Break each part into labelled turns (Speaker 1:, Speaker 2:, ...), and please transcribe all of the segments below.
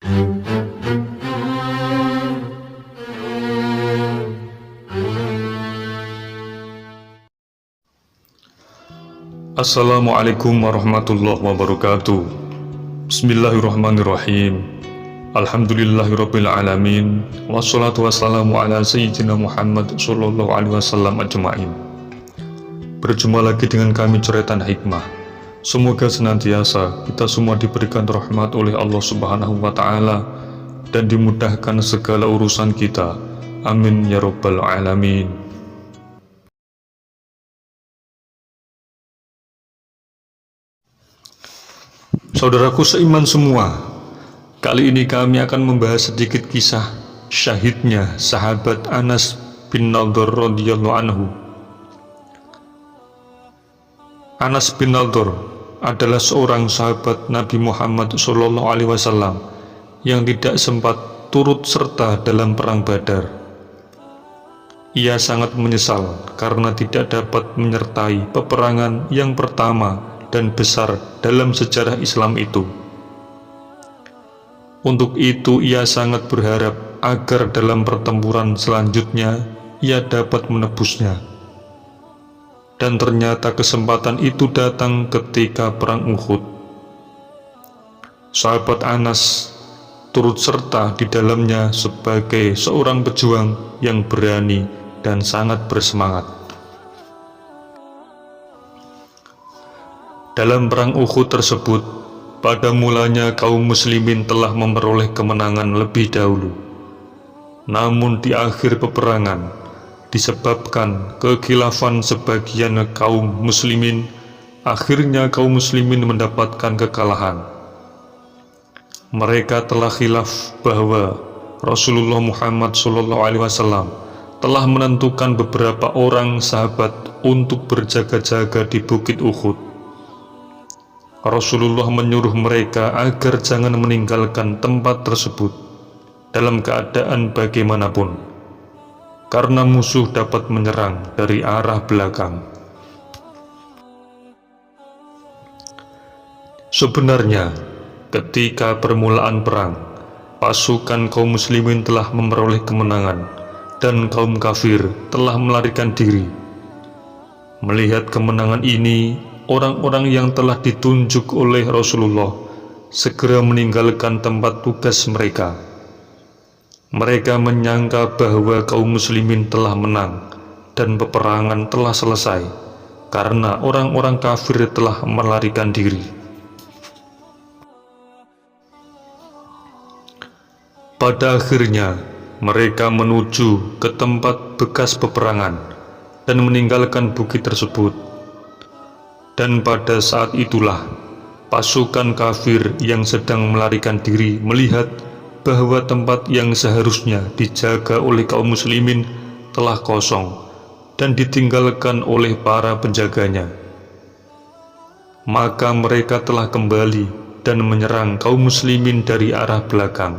Speaker 1: Assalamualaikum warahmatullahi wabarakatuh. Bismillahirrahmanirrahim. Alhamdulillahirabbil alamin. Wassalatu wassalamu ala sayyidina Muhammad sallallahu alaihi wasallam ajmain. Berjumpa lagi dengan kami Coretan Hikmah. Semoga senantiasa kita semua diberikan rahmat oleh Allah Subhanahu wa taala dan dimudahkan segala urusan kita. Amin ya rabbal alamin. Saudaraku seiman semua, kali ini kami akan membahas sedikit kisah syahidnya sahabat Anas bin Nadhr radhiyallahu anhu. Anas bin Nadhr adalah seorang sahabat Nabi Muhammad SAW yang tidak sempat turut serta dalam perang Badar. Ia sangat menyesal karena tidak dapat menyertai peperangan yang pertama dan besar dalam sejarah Islam itu. Untuk itu ia sangat berharap agar dalam pertempuran selanjutnya ia dapat menebusnya. Dan ternyata kesempatan itu datang ketika perang Uhud. Sahabat Anas turut serta di dalamnya sebagai seorang pejuang yang berani dan sangat bersemangat. Dalam perang Uhud tersebut, pada mulanya kaum muslimin telah memperoleh kemenangan lebih dahulu. Namun di akhir peperangan, disebabkan kekhilafan sebagian kaum muslimin, akhirnya kaum muslimin mendapatkan kekalahan. Mereka telah khilaf bahwa Rasulullah Muhammad SAW telah menentukan beberapa orang sahabat untuk berjaga-jaga di Bukit Uhud. Rasulullah menyuruh mereka agar jangan meninggalkan tempat tersebut dalam keadaan bagaimanapun, karena musuh dapat menyerang dari arah belakang. Sebenarnya, ketika permulaan perang, pasukan kaum muslimin telah memperoleh kemenangan dan kaum kafir telah melarikan diri. Melihat kemenangan ini, orang-orang yang telah ditunjuk oleh Rasulullah segera meninggalkan tempat tugas mereka. Mereka menyangka bahwa kaum muslimin telah menang dan peperangan telah selesai karena orang-orang kafir telah melarikan diri. Pada akhirnya mereka menuju ke tempat bekas peperangan dan meninggalkan bukit tersebut. Dan pada saat itulah pasukan kafir yang sedang melarikan diri melihat bahwa tempat yang seharusnya dijaga oleh kaum muslimin telah kosong dan ditinggalkan oleh para penjaganya. Maka mereka telah kembali dan menyerang kaum muslimin dari arah belakang.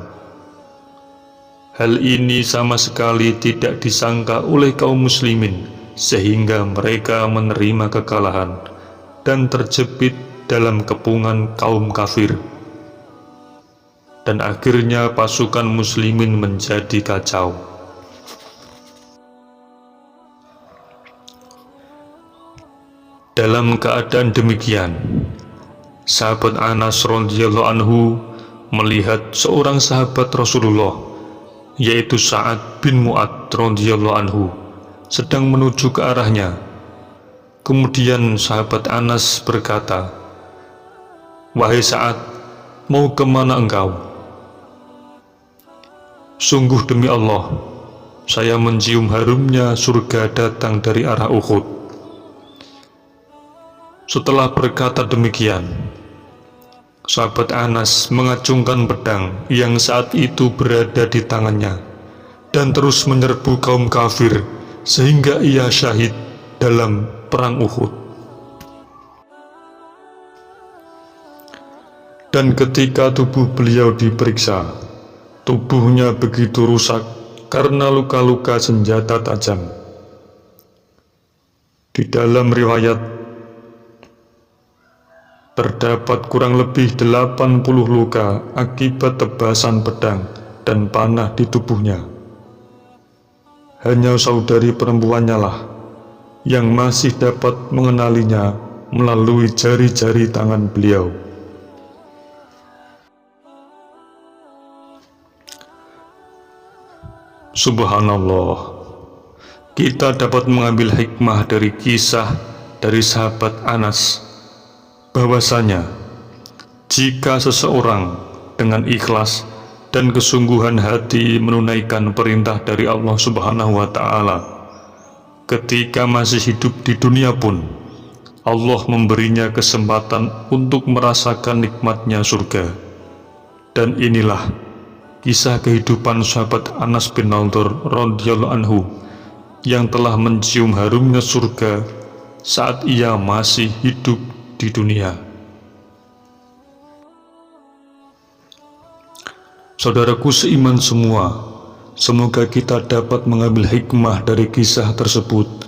Speaker 1: Hal ini sama sekali tidak disangka oleh kaum muslimin, sehingga mereka menerima kekalahan dan terjepit dalam kepungan kaum kafir. Dan akhirnya pasukan muslimin menjadi kacau. Dalam keadaan demikian, sahabat Anas radhiyallahu anhu melihat seorang sahabat Rasulullah, yaitu Sa'ad bin Mu'adz radhiyallahu anhu, sedang menuju ke arahnya. Kemudian sahabat Anas berkata, "Wahai Sa'ad, mau kemana engkau?" "Sungguh demi Allah, saya mencium harumnya surga datang dari arah Uhud." Setelah berkata demikian, sahabat Anas mengacungkan pedang yang saat itu berada di tangannya dan terus menyerbu kaum kafir sehingga ia syahid dalam perang Uhud. Dan ketika tubuh beliau diperiksa, tubuhnya begitu rusak karena luka-luka senjata tajam. Di dalam riwayat Terdapat kurang lebih 80 luka akibat tebasan pedang dan panah di tubuhnya. Hanya saudari perempuannya lah yang masih dapat mengenalinya melalui jari-jari tangan beliau. Subhanallah, kita dapat mengambil hikmah dari kisah dari sahabat Anas, bahwasanya jika seseorang dengan ikhlas dan kesungguhan hati menunaikan perintah dari Allah Subhanahu wa Ta'ala, ketika masih hidup di dunia pun Allah memberinya kesempatan untuk merasakan nikmatnya surga. Dan inilah kisah kehidupan sahabat Anas bin Nadhr radhiyallahu anhu yang telah mencium harumnya surga saat ia masih hidup di dunia. Saudaraku seiman semua, semoga kita dapat mengambil hikmah dari kisah tersebut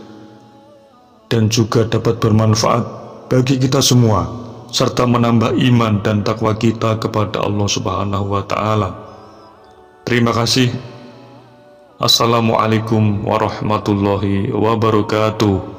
Speaker 1: dan juga dapat bermanfaat bagi kita semua, serta menambah iman dan takwa kita kepada Allah Subhanahu wa Ta'ala. Terima kasih. Assalamualaikum warahmatullahi wabarakatuh.